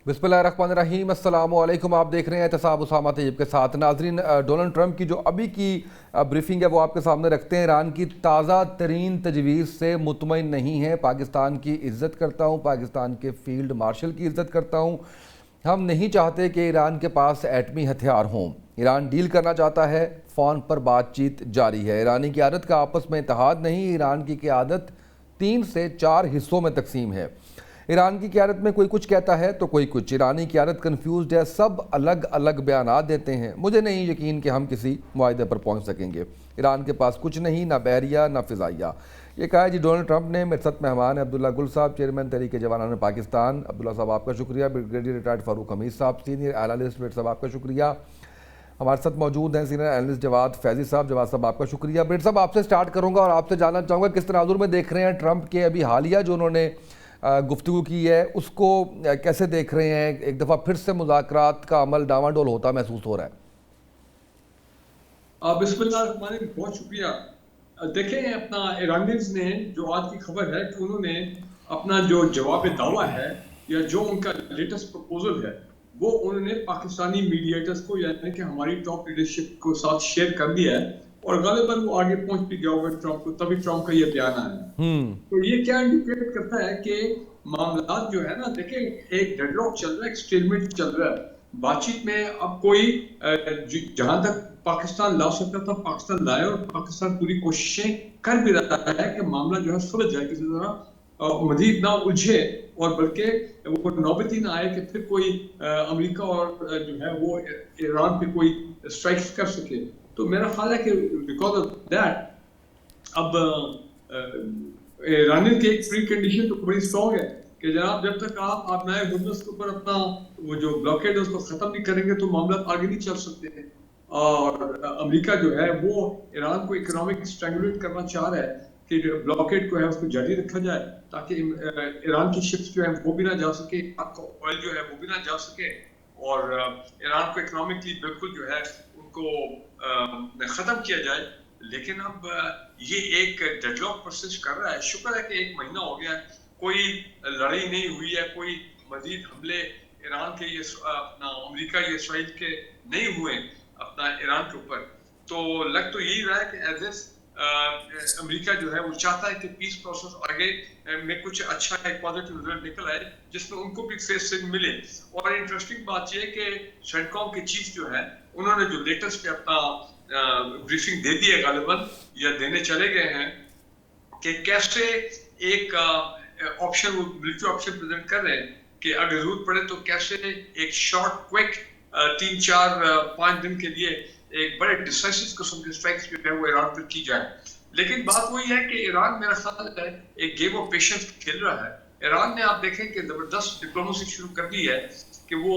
बिस्मिल्लाहिर्रहमानिर्रहीम, अस्सलामु अलैकुम। आप देख रहे हैं एहतसाब उसामा तैयब के साथ। नाजरीन, डोनाल्ड ट्रंप की जो अभी की ब्रीफिंग है वो आपके सामने रखते हैं। ईरान की ताज़ा तरीन तजवीज़ से मुतमईन नहीं है। पाकिस्तान की इज़्ज़त करता हूँ, पाकिस्तान के फील्ड मार्शल की इज़्ज़त करता हूँ। हम नहीं चाहते कि ईरान के पास एटमी हथियार हों। ईरान डील करना चाहता है, फ़ोन पर बातचीत जारी है। ईरानी क़यादत का आपस में इत्तेहाद नहीं। ईरान की क़यादत 3 से 4 हिस्सों में तकसीम है। ईरान की क़यादत में कोई कुछ कहता है तो कोई कुछ। ईरानी क़यादत कन्फ्यूज्ड है, सब अलग अलग बयानात देते हैं। मुझे नहीं यकीन कि हम किसी मुआहदे पर पहुंच सकेंगे। ईरान के पास कुछ नहीं, ना बहरिया ना फ़िज़ाइया। ये कहा है जी डोनाल्ड ट्रंप ने। मेरे साथ मेहमान है अब्दुल्ला गुल साहब, चेयरमैन तहरीक जवानान पाकिस्तान। अब्दुल्ला साहब आपका शुक्रिया। ब्रिगेडियर रिटायर्ड फ़ारूक हमीद साहब, सीनियर एनालिस्ट। ब्रिट साहब आपका शुक्रिया। हमारे साथ मौजूद हैं सीनियर एनालिस्ट जवाद फैज़ी साहब। जवाद साहब आपका शुक्रिया। ब्रिट साहब आपसे स्टार्ट करूँगा और आपसे जानना चाहूँगा किस तनाजुर में देख रहे हैं ट्रंप के अभी हालिया जो उन्होंने गुफ्तगू की है, उसको कैसे देख रहे हैं? एक दफ़ा फिर से मुज़ाकरात का अमल डामाडोल होता महसूस हो रहा है। बिस्मिल्लाहिर्रहमानिर्रहीम, बहुत शुक्रिया। देखें, अपना ईरानियंस ने जो आज की खबर है कि उन्होंने अपना जो जवाब दावा है या जो उनका लेटेस्ट प्रपोजल है वो उन्होंने पाकिस्तानी मीडिएटर्स को यानी कि हमारी टॉप लीडरशिप को साथ शेयर कर दिया है और गालिबन वो आगे पहुंच भी गया होगा ट्रंप को, तभी ट्रंप का ये बयान आया। तो ये क्या इंडिकेट करता है कि मामला जो है ना, देखें, एक डेडलॉक चल रहा है, एक स्टेलमेट चल रहा है। बातचीत में अब कोई जहां तक पाकिस्तान ला सकता था पाकिस्तान लाए और पाकिस्तान पूरी कोशिशें कर भी रहा है कि मामला जो है सुलझ जाए, किसी तरह मजीद ना उलझे और बल्कि वो नौबत ही ना आए कि फिर कोई अमेरिका और जो है वो ईरान पे कोई स्ट्राइक्स कर सके। तो मेरा ख्याल है कि बिकॉज ऑफ दैट अब ईरानियन की एक प्री कंडीशन तो बड़ी स्ट्रॉन्ग है कि जनाब जब तक आप नए हुर्मुज़ के ऊपर अपना वो जो ब्लॉकेड है उसको खत्म नहीं करेंगे तो मामला आगे नहीं चल सकते हैं। और अमेरिका जो है वो ईरान को इकोनॉमिक स्ट्रैंगुलेट करना चाह रहा है कि जो ब्लॉकेड को है उसको जारी रखा जाए ताकि ईरान की शिप्स जो है वो भी ना जा सके, ऑयल जो है वो भी ना जा सके और ईरान को इकोनॉमिकली बिल्कुल जो है उनको खत्म किया जाए। लेकिन अब ये एक डेडलॉक प्रोसेस कर रहा है। शुक्र है कि 1 महीना हो गया, कोई लड़ाई नहीं हुई है, कोई मजीद हमले ईरान के ये अपना अमेरिका या इसराइल के नहीं हुए अपना ईरान के ऊपर। तो लग तो यही रहा है कि एज अमेरिका जो है वो चाहता है कि पीस प्रोसेस आगे में कुछ अच्छा एक पॉजिटिव रिजल्ट निकल आए जिसमें उनको भी फेस से मिले। और इंटरेस्टिंग बात यह है कि सेंटकॉम के चीफ जो है उन्होंने जो लेटेस्ट पे अपना ब्रीफिंग दे दी है गालिबन या देने चले गए हैं कि कैसे एक ऑप्शन वो मिलिट्री ऑप्शन प्रेजेंट कर रहे हैं कि अगर जरूरत पड़े तो कैसे एक शॉर्ट क्विक 3-4-5 दिन के लिए एक बड़े डिसाइसिव किस्म के स्ट्राइक्स जो है वो ईरान पर की जाए। लेकिन बात वही है कि ईरान मेरा ख्याल है एक गेम ऑफ पेशेंस खेल रहा है। ईरान ने आप देखें कि जबरदस्त डिप्लोमेसी शुरू कर दी है कि वो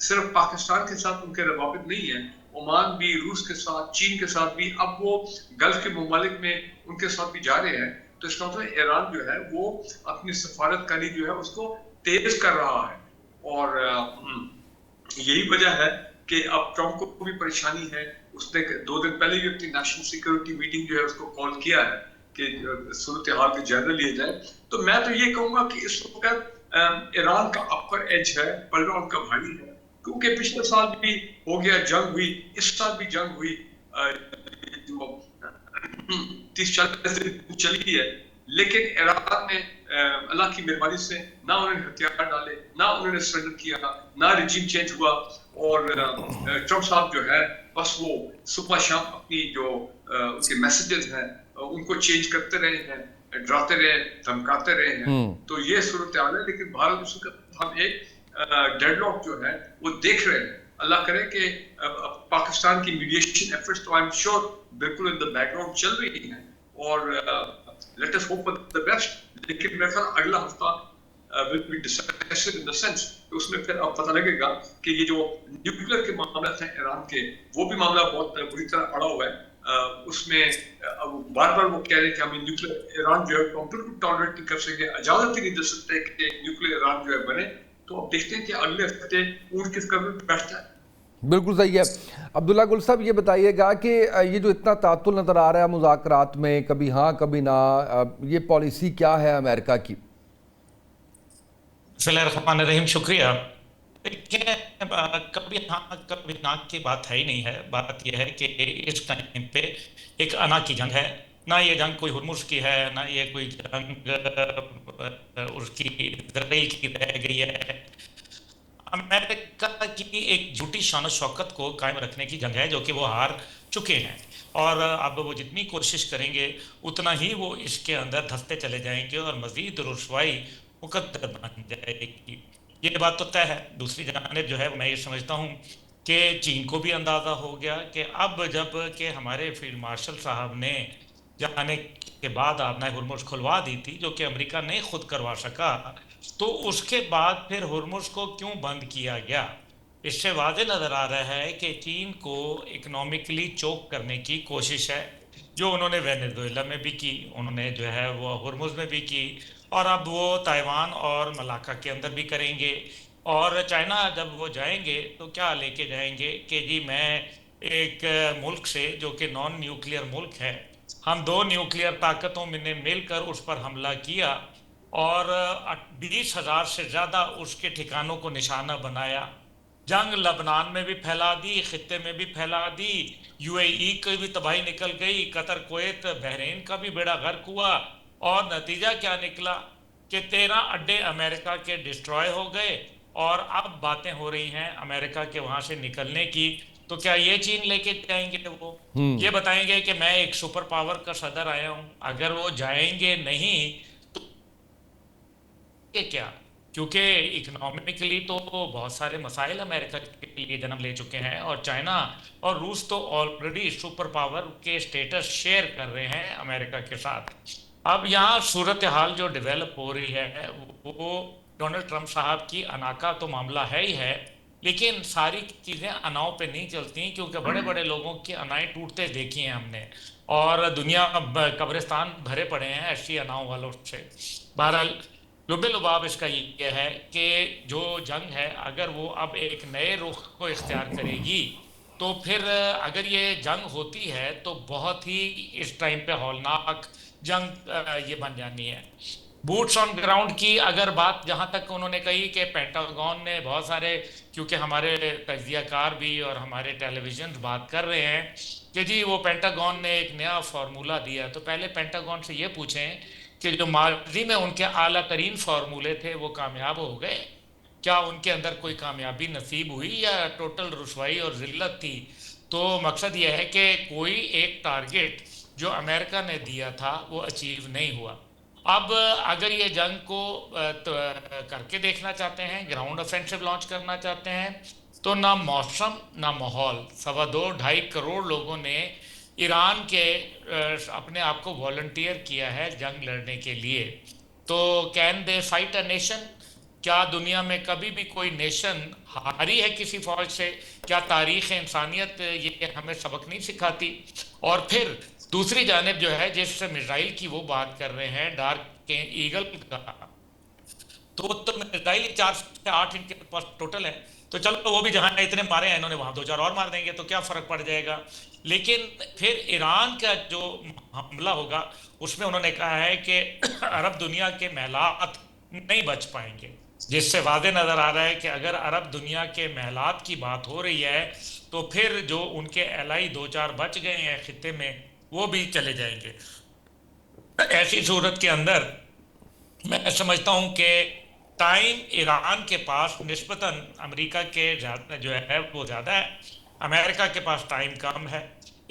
सिर्फ पाकिस्तान के साथ उनके रवाबित नहीं है, ओमान भी, रूस के साथ, चीन के साथ भी, अब वो गल्फ के ममालिक में उनके साथ भी जा रहे हैं। तो इसका मतलब ईरान जो है वो अपनी सफारतकारी जो है उसको तेज कर रहा है और यही वजह है कि अब ट्रंप को भी परेशानी है। उसने 2 दिन पहले ही अपनी नेशनल सिक्योरिटी मीटिंग जो है उसको कॉल किया है कि सूरत हाल का जायजा लिया जाए। तो मैं तो ये कहूंगा कि इस वक्त ईरान का अपर एज है, पलड़ा उनका भारी है, क्योंकि पिछले साल भी हो गया जंग हुई, इस साल भी जंग हुई, 30-40 दिन चली है। लेकिन ईरान ने अल्लाह की मेहरबानी से ना उन्होंने हथियार डाले, ना उन्होंने सरेंडर किया, ना रिजीम चेंज हुआ और ट्रंप साहब जो है बस वो सुबह शाम अपनी जो उनके मैसेजेस हैं उनको चेंज करते रहे हैं, डराते रहे, धमकाते रहे हैं। तो ये सूरत हाल है। लेकिन भारत उसका हम एक डेडलॉक जो है वो देख रहे हैं। अल्लाह करे कि पाकिस्तान की मीडिएशन एफर्ट्स तो आई एम श्योर बिल्कुल इन द बैकग्राउंड चल रही हैं और let us hope for the best. लेकिन मेरे ख्याल अगला हफ्ता will be decisive in the sense कि उसमें फिर अब पता लगेगा कि ये जो न्यूक्लियर के मामले हैं ईरान के, वो भी मामला बहुत बुरी तरह अड़ा हुआ है। उसमें बार बार वो कह रहे हैं कि हम न्यूक्लियर ईरान जो है बिल्कुल टॉलरेट नहीं कर सकेंगे, इजाजत ही नहीं दे सकते कि न्यूक्लियर ईरान जो है बने। तो अब देखते हैं कि अगले हफ्ते ऊंट किस कदर बैठता है। बिल्कुल सही है। अब्दुल्ला गुल साहब, ये बताइएगा कि ये जो इतना तातुल नज़र आ रहा है मुज़ाकरात में, कभी हाँ कभी ना, ये पॉलिसी क्या है अमेरिका की? बिस्मिल्लाहिर्रहमानिर्रहीम, शुक्रिया। देखिए, कभी हाँ कभी ना की बात है ही नहीं है। बात यह है कि इस टाइम पे एक अना की जंग है। ना ये जंग कोई हुरमुज की है, ना ये कोई जंग उसकी इसराइल की रह गई है। अमेरिका की एक झूठी शान शौकत को कायम रखने की जंग है, जो कि वो हार चुके हैं। और अब वो जितनी कोशिश करेंगे उतना ही वो इसके अंदर धंसते चले जाएंगे और मजीद रुसवाई मुकद्दर बन जाएगी। ये बात तो तय है। दूसरी जानिब जो है मैं ये समझता हूँ कि चीन को भी अंदाज़ा हो गया कि अब जब कि हमारे फील्ड मार्शल साहब ने जाने के बाद आपने हुरमुज खुलवा दी थी, जो कि अमेरिका नहीं खुद करवा सका, तो उसके बाद फिर हुरमुज को क्यों बंद किया गया? इससे वाज़े नज़र आ रहा है कि चीन को इकोनॉमिकली चोक करने की कोशिश है, जो उन्होंने वेनेजुएला में भी की, उन्होंने जो है वो हुरमुज में भी की, और अब वो ताइवान और मलाका के अंदर भी करेंगे। और चाइना जब वो जाएंगे तो क्या लेके जाएंगे कि जी मैं एक मुल्क से जो कि नॉन न्यूक्लियर मुल्क है, हम दो न्यूक्लियर ताकतों ने मिलकर उस पर हमला किया और 20,000 से ज़्यादा उसके ठिकानों को निशाना बनाया। जंग लबनान में भी फैला दी, खित्ते में भी फैला दी, यूएई की भी तबाही निकल गई, कतर, कुवैत, बहरीन का भी बेड़ा गर्क हुआ। और नतीजा क्या निकला कि 13 अड्डे अमेरिका के डिस्ट्रॉय हो गए। और अब बातें हो रही हैं अमेरिका के वहां से निकलने की। तो क्या ये चीन लेके जाएंगे? वो ये बताएंगे कि मैं एक सुपर पावर का सदर आया हूं? अगर वो जाएंगे नहीं तो ये क्या? क्योंकि इकोनॉमिकली तो बहुत सारे मसाइल अमेरिका के लिए जन्म ले चुके हैं, और चाइना और रूस तो ऑलरेडी सुपर पावर के स्टेटस शेयर कर रहे हैं अमेरिका के साथ। अब यहाँ सूरत हाल जो डेवलप हो रही है वो डोनाल्ड ट्रंप साहब की अना का तो मामला है ही है, लेकिन सारी चीज़ें अनाओं पे नहीं चलती, क्योंकि बड़े बड़े लोगों की अनाएं टूटते देखी हैं हमने। और दुनिया कब्रिस्तान भरे पड़े हैं ऐसी अनाओं वालों से। बहरहाल लुबे लुबाब इसका ये है कि जो जंग है अगर वो अब एक नए रुख को इख्तियार करेगी, तो फिर अगर ये जंग होती है तो बहुत ही इस टाइम पे हौलनाक जंग ये बन जानी है। बूट्स ऑन ग्राउंड की अगर बात जहां तक उन्होंने कही कि पेंटागन ने बहुत सारे, क्योंकि हमारे तज्जियाकार भी और हमारे टेलीविजन बात कर रहे हैं कि जी वो पेंटागन ने एक नया फार्मूला दिया, तो पहले पेंटागन से ये पूछें कि जो माजी में उनके आला तरीन फार्मूले थे वो कामयाब हो गए? क्या उनके अंदर कोई कामयाबी नसीब हुई या टोटल रुसवाई और जिल्लत थी? तो मकसद यह है कि कोई एक टारगेट जो अमेरिका ने दिया था वो अचीव नहीं हुआ। अब अगर ये जंग को करके देखना चाहते हैं, ग्राउंड ऑफेंसिव लॉन्च करना चाहते हैं, तो ना मौसम ना माहौल, 2.25 करोड़ लोगों ने ईरान के अपने आप को वॉलंटियर किया है जंग लड़ने के लिए। तो can they fight a nation? क्या दुनिया में कभी भी कोई नेशन हारी है किसी फौज से? क्या तारीख इंसानियत ये हमें सबक नहीं सिखाती? और फिर दूसरी जानिब जो है, जिस मिसाइल की वो बात कर रहे हैं, डार्क के ईगल का, तो मिसाइल 4 से 8 इनके पास टोटल है। तो चलो वो भी जहां इतने मारे हैं इन्होंने, वहां 2-4 और मार देंगे तो क्या फर्क पड़ जाएगा। लेकिन फिर ईरान का जो हमला होगा उसमें उन्होंने कहा है कि अरब दुनिया के महलात नहीं बच पाएंगे, जिससे वादे नजर आ रहा है कि अगर अरब दुनिया के महलात की बात हो रही है तो फिर जो उनके एलाई 2-4 बच गए हैं खित्ते में वो भी चले जाएंगे। ऐसी सूरत के अंदर मैं समझता हूं कि टाइम ईरान के पास निस्बतन अमेरिका के जो है वो ज़्यादा है, अमेरिका के पास टाइम कम है।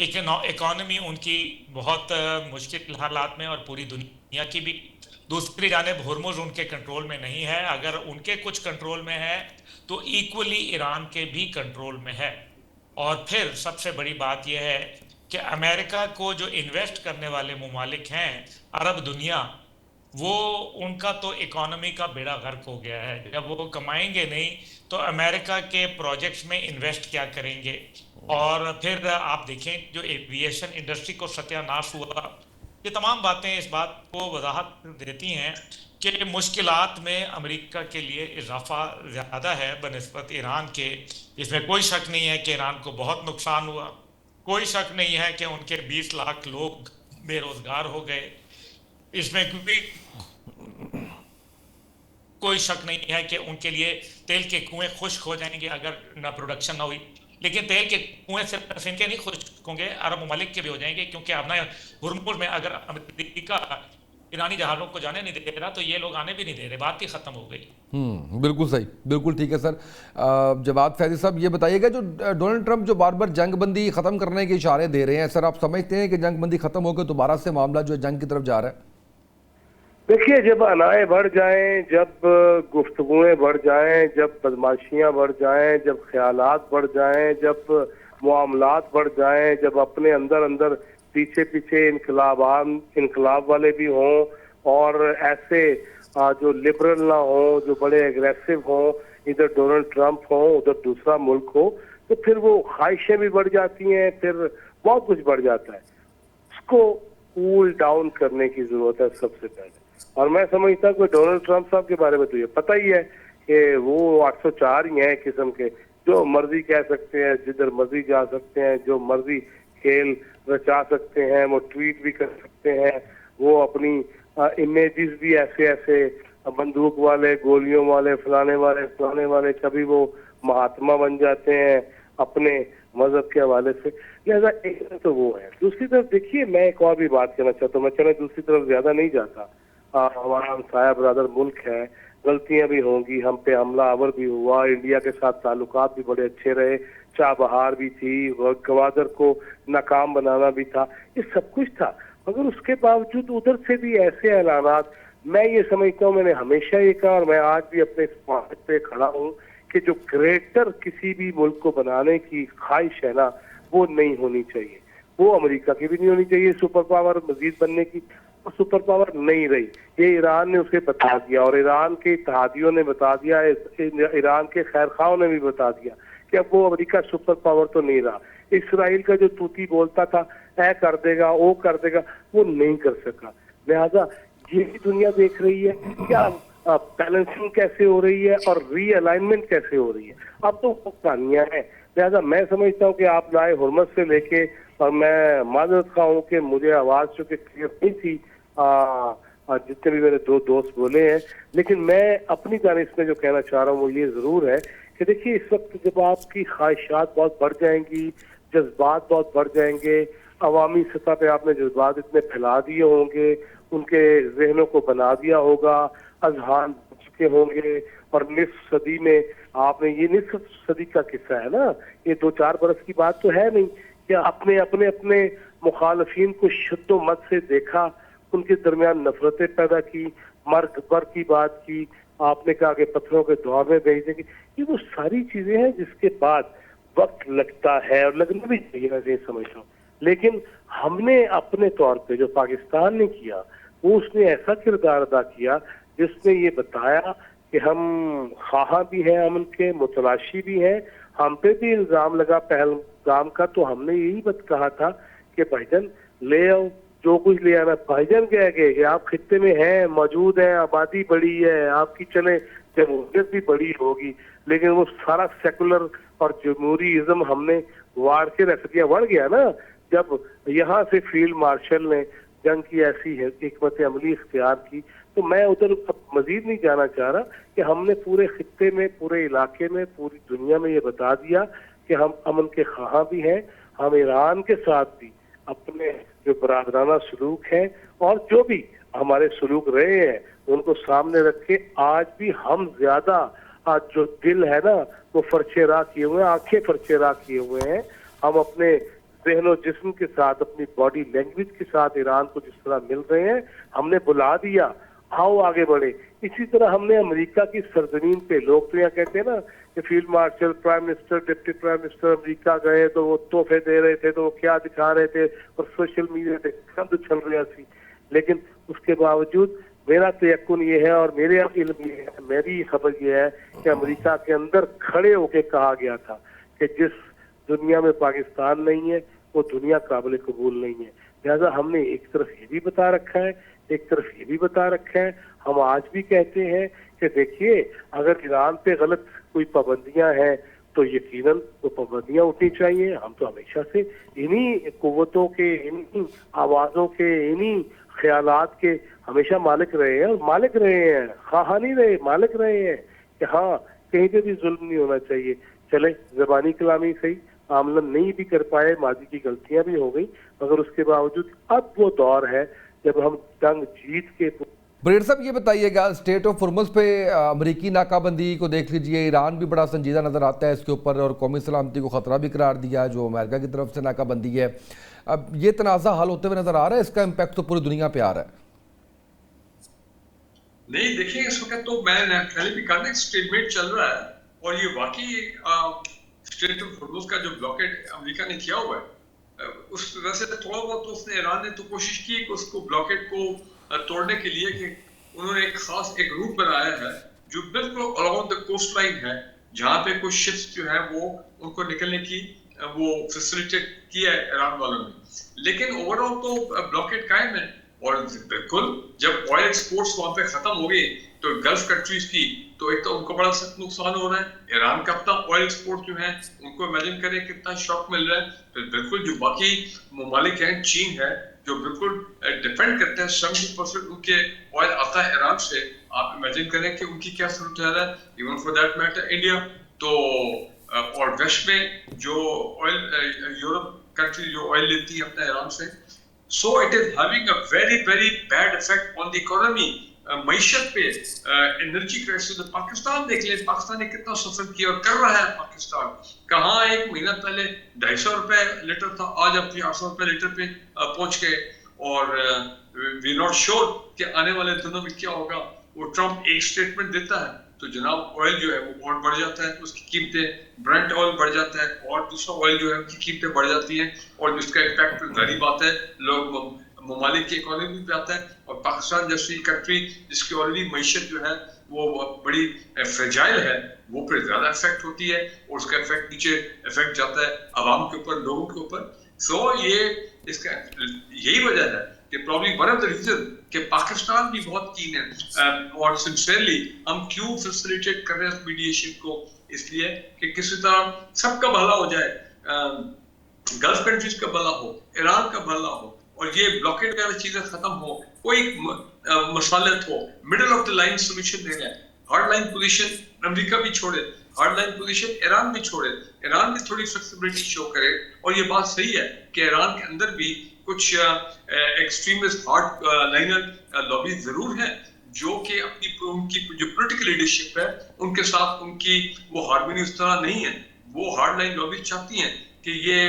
इकोनॉमी उनकी बहुत मुश्किल हालात में, और पूरी दुनिया की भी। दूसरी जानिब हुर्मुज उनके कंट्रोल में नहीं है, अगर उनके कुछ कंट्रोल में है तो इक्वली ईरान के भी कंट्रोल में है। और फिर सबसे बड़ी बात यह है कि अमेरिका को जो इन्वेस्ट करने वाले ममालिक हैं, अरब दुनिया, वो उनका तो इकोनॉमी का बेड़ा गर्क हो गया है। जब वो कमाएंगे नहीं तो अमेरिका के प्रोजेक्ट्स में इन्वेस्ट क्या करेंगे? और फिर आप देखें जो एविएशन इंडस्ट्री को सत्यानाश हुआ, ये तमाम बातें इस बात को वजाहत देती हैं कि मुश्किलात में अमेरिका के लिए इजाफा ज़्यादा है बनिस्बत ईरान के। इसमें कोई शक नहीं है कि ईरान को बहुत नुकसान हुआ, कोई शक नहीं है कि उनके 20 लाख लोग बेरोजगार हो गए। इसमें क्योंकि कोई शक नहीं है कि उनके लिए तेल के कुएं खुश्क हो जाएंगे अगर ना प्रोडक्शन ना हुई। लेकिन तेल के कुएं सिर्फ इनके नहीं खुश्क होंगे, अरब ममालिक के भी हो जाएंगे, क्योंकि अब ना हुर्मुज में अगर अमेरिका ईरानी जहाज़ों को जाने नहीं दे रहा तो ये लोग आने भी नहीं दे रहे, बात ही खत्म हो गई। बिल्कुल सही, बिल्कुल ठीक है सर। जवाद फैजी साहब, ये बताइएगा जो डोनाल्ड ट्रंप जो बार बार जंगबंदी ख़त्म करने के इशारे दे रहे हैं, सर आप समझते हैं कि जंगबंदी ख़त्म होकर दोबारा से मामला जो है जंग की तरफ जा रहा है? देखिए, जब अनाएं बढ़ जाएं, जब गुफ्तगुएं बढ़ जाएं, जब बदमाशियां बढ़ जाएं, जब ख्यालात बढ़ जाएं, जब मामलात बढ़ जाएं, जब अपने अंदर अंदर पीछे पीछे इनकलाब वाले भी हों और ऐसे जो लिबरल ना हो, जो बड़े एग्रेसिव हों, इधर डोनाल्ड ट्रंप हो उधर दूसरा मुल्क हो, तो फिर वो ख्वाहिशें भी बढ़ जाती हैं, फिर बहुत कुछ बढ़ जाता है। उसको कूल डाउन करने की जरूरत है सबसे पहले। और मैं समझता हूँ कि डोनाल्ड ट्रंप साहब के बारे में तो ये पता ही है कि वो 804 ही हैं किस्म के, जो मर्जी कह सकते हैं, जिधर मर्जी जा सकते हैं, जो मर्जी खेल रचा सकते हैं, वो ट्वीट भी कर सकते हैं, वो अपनी इमेजेस भी ऐसे ऐसे बंदूक वाले, गोलियों वाले, फलाने वाले, कभी वो महात्मा बन जाते हैं अपने मजहब के हवाले से। लिहाजा एक तो वो है। दूसरी तरफ देखिए, मैं एक और भी बात कहना चाहता हूँ, मैं चले दूसरी तरफ ज्यादा नहीं जाता। हमारा हमसाया बरादर मुल्क है, गलतियां भी होंगी, हम पे हमला आवर भी हुआ, इंडिया के साथ ताल्लुकात भी बड़े अच्छे रहे, चाबहार भी थी, गवादर को नाकाम बनाना भी था, ये सब कुछ था। मगर उसके बावजूद उधर से भी ऐसे ऐलानात, मैं ये समझता हूँ, मैंने हमेशा ये कहा और मैं आज भी अपने इस पॉइंट पे खड़ा हूँ कि जो ग्रेटर किसी भी मुल्क को बनाने की ख्वाहिश है ना, वो नहीं होनी चाहिए। वो अमेरिका की भी नहीं होनी चाहिए सुपर पावर मजीद बनने की, और सुपर पावर नहीं रही। ये ईरान ने उसे बता दिया और ईरान के इत्तेहादियों ने बता दिया, ईरान के खैरखाओं ने भी बता दिया कि अब वो अमेरिका सुपर पावर तो नहीं रहा। इसराइल का जो तूती बोलता था ऐ कर देगा, वो कर देगा, वो नहीं कर सका। लिहाजा ये भी दुनिया देख रही है क्या बैलेंसिंग कैसे हो रही है और रीअलाइनमेंट कैसे हो रही है। अब तो वो कहानियां हैं। लिहाजा मैं समझता हूँ कि आप लाए हुर्मत से लेके, और मैं माजरत खा हूँ कि मुझे आवाज चूंकि क्लियर नहीं थी जितने भी मेरे दो दोस्त बोले हैं, लेकिन मैं अपनी जानिब में जो कहना चाह रहा हूँ वो ये जरूर है कि देखिए, इस वक्त जब आपकी ख्वाहिशात बहुत बढ़ जाएंगी, जज्बात बहुत बढ़ जाएंगे, अवामी सतह पे आपने जज्बात इतने फैला दिए होंगे, उनके जहनों को बना दिया होगा, अजहान चुके होंगे, और निस्फ सदी में आपने, ये निस्फ सदी का किस्सा है ना, ये 2-4 बरस की बात तो है नहीं, कि आपने अपने अपने मुखालफिन को शुद्ध मत से देखा, उनके दरमियान नफरतें पैदा की, मर्ग बर की बात की, आपने कहा कि पत्थरों के दुआ में भेज देंगे। ये वो सारी चीजें हैं जिसके बाद वक्त लगता है और लगना भी चाहिए, मैं ये समझता हूँ। लेकिन हमने अपने तौर पे जो पाकिस्तान ने किया, वो उसने ऐसा किरदार अदा किया जिसने ये बताया कि हम ख्वाह भी हैं, अमन के मुतलाशी भी हैं, हम पे भी इल्जाम लगा पहलगाम का, तो हमने यही बात कहा था कि भाईजान ले आओ, जो कुछ ले आना। भाईजान कह गए कि आप खित्ते में हैं, मौजूद हैं, आबादी बड़ी है, आपकी चले जमहूरियत भी बड़ी होगी, लेकिन वो सारा सेकुलर और जमहूरिज्म हमने वार के रख दिया। बढ़ गया ना जब यहाँ से फील्ड मार्शल ने जंग की ऐसी हिकमत अमली इख्तियार की। तो मैं उधर मजीद नहीं जाना चाह रहा कि हमने पूरे खित्ते में, पूरे इलाके में, पूरी दुनिया में ये बता दिया कि हम अमन के ख्वाह भी हैं, हम ईरान के साथ भी अपने जो बरादराना सलूक है और जो भी हमारे सलूक रहे हैं उनको सामने रख के आज भी हम ज्यादा, आज जो दिल है ना वो फर्चे राह किए हुए हैं, आंखें फर्चे राह किए हुए हैं। हम अपने जहनो जिस्म के साथ, अपनी बॉडी लैंग्वेज के साथ ईरान को जिस तरह मिल रहे हैं, हमने बुला दिया, आओ आगे बढ़े। इसी तरह हमने अमेरिका की सरजमीन पे, लोग तो यहाँ कहते हैं ना कि field marshal, prime minister, deputy prime minister America गए तो वो तोहफे दे रहे थे, तो वो क्या दिखा रहे थे, और सोशल मीडिया पे सब चल रहा थी। लेकिन उसके बावजूद मेरा तयक्कुन ये है और मेरे इल्म ये है, मेरी खबर ये है कि अमेरिका के अंदर खड़े होके कहा गया था कि जिस दुनिया में पाकिस्तान नहीं है वो दुनिया काबिल कबूल नहीं है। लिहाजा हमने एक तरफ ये भी बता रखा है, एक तरफ ये भी बता रखा है। हम आज भी कहते हैं कि देखिए, अगर ईरान पे गलत कोई पाबंदियां हैं तो यकीनन वो पाबंदियां उठनी चाहिए। हम तो हमेशा से इन्हीं कुव्वतों के, इन्हीं आवाजों के, इन्हीं ख्यालात के हमेशा मालिक रहे हैं और मालिक रहे हैं, हाँ नहीं रहे, मालिक रहे हैं कि हाँ कहीं पे भी जुल्म नहीं होना चाहिए। चले ज़बानी कलामी सही, आमलन नहीं भी कर पाए, माजी की गलतियां भी हो गई, मगर उसके बावजूद अब वो दौर है जब हम जंग जीत के। ब्रिगेडियर साहब ये बताइएगा, स्टेट ऑफ हुर्मुज़ पे अमरीकी नाकाबंदी को देख लीजिए, ईरान भी बड़ा संजीदा नज़र आता है इसके ऊपर और कौमी सलामती को ख़तरा भी करार दिया जो अमेरिका की तरफ से नाकाबंदी है। अब ये तनाज़ा हल होते हुए नज़र आ रहा है, इसका इम्पैक्ट तो पूरी दुनिया पे आ रहा है। नहीं देखिए, इस वक्त तो मैं पहले भी कहा ना, स्टेटमेंट चल रहा है और ये वाकई स्टेट ऑफ हुर्मुज़ का जो ब्लॉकेड अमेरिका ने किया हुआ है, उस वजह से थोड़ा बहुत तो उसने, ईरान ने तो कोशिश की कि उसको ब्लॉकेड को तोड़ने के लिए, कि उन्होंने एक खास एक रूट बनाया है जो बिल्कुल अराउंड द कोस्ट लाइन है, जहाँ पे कुछ शिप्स जो है वो उनको निकलने की वो फैसिलिटेट किया है ईरान वालों ने। लेकिन ओवरऑल तो ब्लॉकेड कायम है और बिल्कुल जब ऑयल एक्सपोर्ट्स वहां पे खत्म हो गए तो गल्फ कंट्रीज की, तो एक तो उनको बड़ा सख्त नुकसान हो रहा है। ईरान का अपना ऑयल एक्सपोर्ट जो है उनको इमेजिन करें कितना शॉक मिल रहा है। फिर बिल्कुल जो बाकी ममालिक हैं, चीन है जो बिल्कुल डिपेंड करते हैं, 70% उनके ऑयल आता है ईरान से। आप इमेजिन करें कि उनकी क्या सूरत है, even for that matter India. तो और वेस्ट में जो ऑयल, यूरोप कंट्री जो ऑयल लेती है अपना ईरान से, so it is having a very very bad effect on the economy, मईशत पे, एनर्जी क्राइसिस। पाकिस्तान देख ले, पाकिस्तान ने कितना सफर किया और कर रहा है। पाकिस्तान कहाँ एक महीना पहले 250 रुपए लीटर था, आज अब 800 रुपए लीटर पे पहुंच गए। और वी नॉट श्योर कि आने वाले दिनों में क्या होगा। वो ट्रम्प एक स्टेटमेंट देता है तो जनाब ऑयल जो है वो और बढ़ जाता है, उसकी कीमतें, ब्रेंट ऑयल बढ़ जाता है और दूसरा ऑयल जो है उनकी कीमतें बढ़ जाती हैं और जिसका इम्पैक्ट जारी बात है लोग ममालिक की इकोनॉमी पे आता है। और पाकिस्तान जैसी कंट्री जिसकी ऑलरेडी मईशत जो है वो बड़ी फ्रेजाइल है, वो फिर ज्यादा इफेक्ट होती है और उसका इफेक्ट नीचे इफेक्ट जाता है आवाम के ऊपर, लोगों के ऊपर। सो ये इसका यही वजह है कि problem one of the reason कि पाकिस्तान भी बहुत कीन है और सिंसियरली हम क्यों फैसिलिटेट कर रहे हैं मीडिएशन को, इसलिए कि किसी तरह सबका भला हो जाए, गल्फ कंट्रीज का भला हो, ईरान का भला हो और ये ब्लॉकेड वाली चीजें खत्म हो, कोई मसलत हो, middle of the line solution देना है। हार्ड लाइन पोजीशन अमेरिका भी छोड़े, हार्ड लाइन पोजीशन ईरान भी छोड़े, ईरान भी थोड़ी फ्लेक्सिबिलिटी शो करे। और ये बात सही है कि ईरान के अंदर भी कुछ एक्सट्रीमिस्ट हार्ड लाइनर लॉबी जरूर है जो कि अपनी उनकी जो पॉलिटिकल लीडरशिप है उनके साथ उनकी वो हार्मनी उस तरह नहीं है। वो हार्ड लाइन लॉबी चाहती हैं कि ये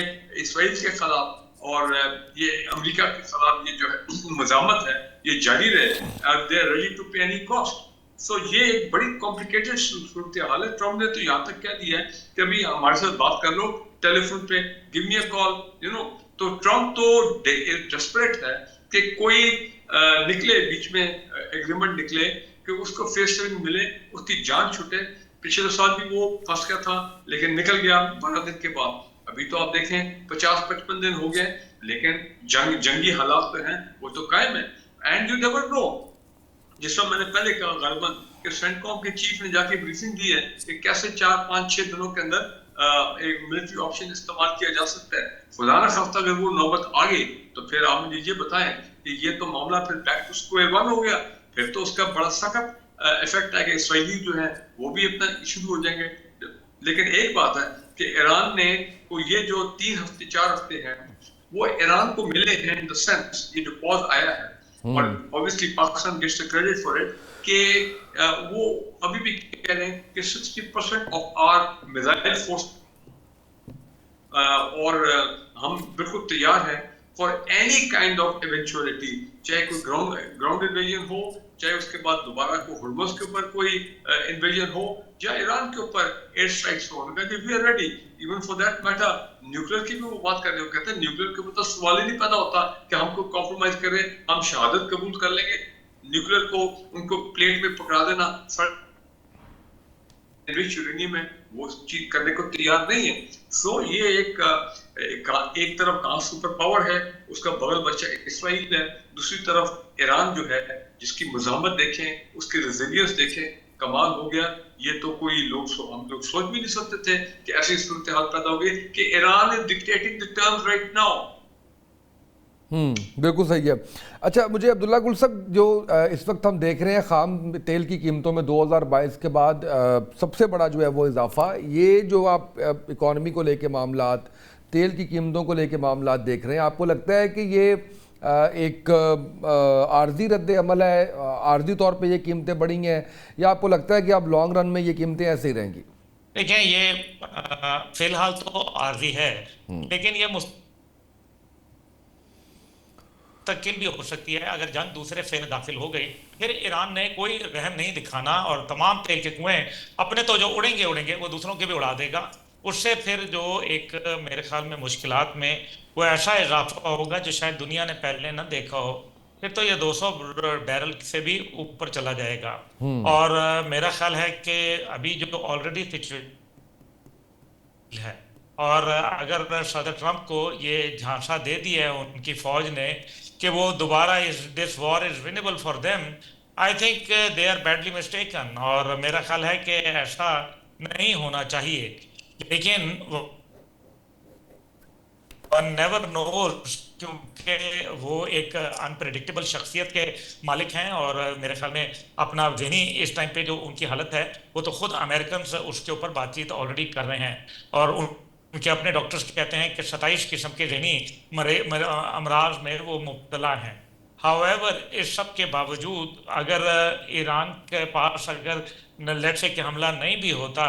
इसराइल के खिलाफ और ये अमेरिका के खिलाफ ये जो है मज़ामत है ये जारी रहे, दे आर रेडी टू पे एनी कॉस्ट। सो ये एक बड़ी कॉम्प्लिकेटेड सूरत हाल है। ट्रम्प ने तो यहाँ तक कह दिया है कि अभी हमारे साथ बात कर लो टेलीफोन पे, give me a call, you know. तो ट्रम्प तो डेस्परेट है कि कोई निकले बीच में, एग्रीमेंट निकले कि उसको फेस सेविंग मिले, उसकी जान छूटे। पिछले साल भी वो फंस गया था लेकिन निकल गया 12 दिन के बाद। अभी तो आप देखें 50-55 दिन हो गए लेकिन जंगी हालात पे हैं, वो तो कायम है। एंड यू नेवर नो, जिस तरह मैंने पहले कहा गालिबन कि सेंटकॉम के चीफ ने जाके ब्रीफिंग दी है कि कैसे 4-5-6 दिनों के अंदर एक मिलिट्री ऑप्शन इस्तेमाल किया जा सकता है। खुदा ना खास्ता अगर वो नौबत आ गई तो फिर आप मुझे ये बताएं कि ये तो मामला फिर बैक टू स्क्वायर वन हो गया। फिर तो उसका बड़ा सख्त इफेक्ट है कि इसराइली जो है वो भी अपना शुरू हो जाएंगे। लेकिन एक बात है कि ईरान ने को ये जो 3-4 हफ्ते हैं वो ईरान को मिले हैं इन द सेंस, ये जो पॉज आया है और obviously Pakistan gets the credit for it कि वो अभी भी कह रहे हैं कि 60% ऑफ आवर मिसाइल फोर्स और हम बिल्कुल तैयार हैं for any kind of eventuality, चाहे कोई ग्राउंड इन्वेजन हो, चाहे उसके बाद दोबारा को हुर्मुज़ के ऊपर कोई इन्वेजन हो या ईरान के ऊपर एयर स्ट्राइक्स हो। We are ready even for that matter. Nuclear की भी वो बात कर रहे हो, कहते हैं न्यूक्लियर के ऊपर तो सवाल ही नहीं पैदा होता कि हमको कॉम्प्रोमाइज करें, हम शहादत कबूल कर लेंगे। न्यूक्लियर को उनको प्लेट में पकड़ा देना, यूरेनियम में वो चीज करने को तैयार नहीं है। सो ये एक तरफ कहाँ सुपर पावर है, उसका बगल बच्चा इसराइल है, दूसरी तरफ ईरान जो है जिसकी मज़ामत देखें, उसकी रेजिलियंस देखें, कमाल हो गया। ये तो कोई हम लोग सोच भी नहीं सकते थे कि ऐसी सूरत हाल पैदा होगी कि Iran is dictating the terms right now. बिल्कुल सही है। अच्छा, मुझे अब्दुल्ला गुल साहब, जो इस वक्त हम देख रहे हैं खाम तेल की कीमतों में 2022 के बाद सबसे बड़ा जो है वो इजाफा, ये जो आप इकॉनमी को लेके मामलात, तेल की कीमतों को लेके मामलात देख रहे हैं, आपको लगता है कि ये एक आर्जी रद्द अमल है, आर्जी तौर पे ये कीमतें बढ़ी हैं, या आपको लगता है कि अब लॉन्ग रन में ये कीमतें ऐसे ही रहेंगी? देखिए, ये फिलहाल तो आर्जी है, लेकिन ये मुस्तकिल भी हो सकती है। अगर जंग दूसरे फेर दाखिल हो गई, फिर ईरान ने कोई रहम नहीं दिखाना और तमाम तेल के कुएं अपने तो जो उड़ेंगे उड़ेंगे, वो दूसरों के भी उड़ा देगा। उससे फिर जो एक मेरे ख्याल में मुश्किलात में वो ऐसा इजाफा होगा जो शायद दुनिया ने पहले न देखा हो। फिर तो ये 200 बैरल से भी ऊपर चला जाएगा। और मेरा ख्याल है कि अभी जो ऑलरेडी सिचुएशन है, और अगर सदर ट्रंप को ये झांसा दे दिया है उनकी फौज ने कि वो दोबारा this war is winnable for them, I think they are badly mistaken. और मेरा ख्याल है कि ऐसा नहीं होना चाहिए, लेकिन वन नेवर नोज, क्योंकि वो एक अनप्रेडिक्टेबल शख्सियत के मालिक हैं। और मेरे ख्याल में अपना जहनी इस टाइम पे जो उनकी हालत है, वो तो खुद अमेरिकन उसके ऊपर बातचीत ऑलरेडी कर रहे हैं, और उनके अपने डॉक्टर्स कहते हैं कि 27 किस्म के जहनी अमराज में वो मुब्तला हैं। हाउएवर, इस सब के बावजूद अगर ईरान के पास अगर लेट्स से कि हमला नहीं भी होता,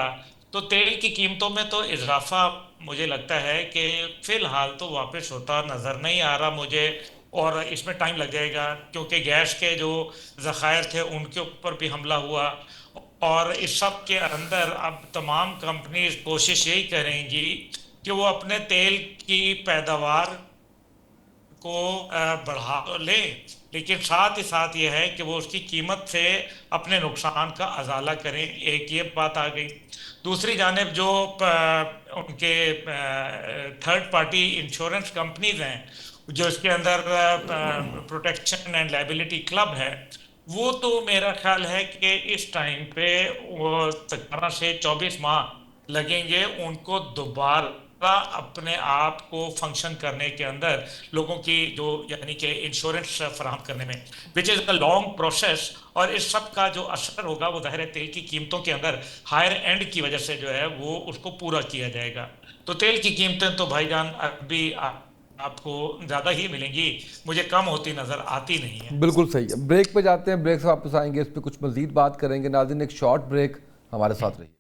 तो तेल की कीमतों में तो इजाफा मुझे लगता है कि फिलहाल तो वापस होता नज़र नहीं आ रहा मुझे। और इसमें टाइम लग जाएगा, क्योंकि गैस के जो ज़खायर थे उनके ऊपर भी हमला हुआ, और इस सब के अंदर अब तमाम कंपनीज कोशिश यही करेंगी कि वो अपने तेल की पैदावार को बढ़ा लें, लेकिन साथ ही साथ ये है कि वो उसकी कीमत से अपने नुकसान का अजाला करें। एक ये बात आ गई। दूसरी जानिब जो उनके थर्ड पार्टी इंश्योरेंस कंपनीज हैं, जो इसके अंदर प्रोटेक्शन एंड लायबिलिटी क्लब है, वो तो मेरा ख्याल है कि इस टाइम पे वो 17 से 24 माह लगेंगे उनको दोबारा अपने आप को फंक्शन करने के अंदर, लोगों की जो यानी कि इंश्योरेंस फराहम करने में, which is a long process. और इस सब का जो असर होगा वो ज़ाहिर है तेल की कीमतों के अंदर हायर एंड की वजह से जो है वो उसको पूरा किया जाएगा। तो तेल की कीमतें तो भाईजान अभी आपको ज़्यादा ही मिलेंगी, मुझे कम होती नज़र आती नहीं है। बिल्कुल सही है। ब्रेक पे जाते हैं, ब्रेक से वापस आएंगे, इस पर कुछ मज़ीद बात करेंगे। नाज़रीन, एक शॉर्ट ब्रेक, हमारे साथ रहिए।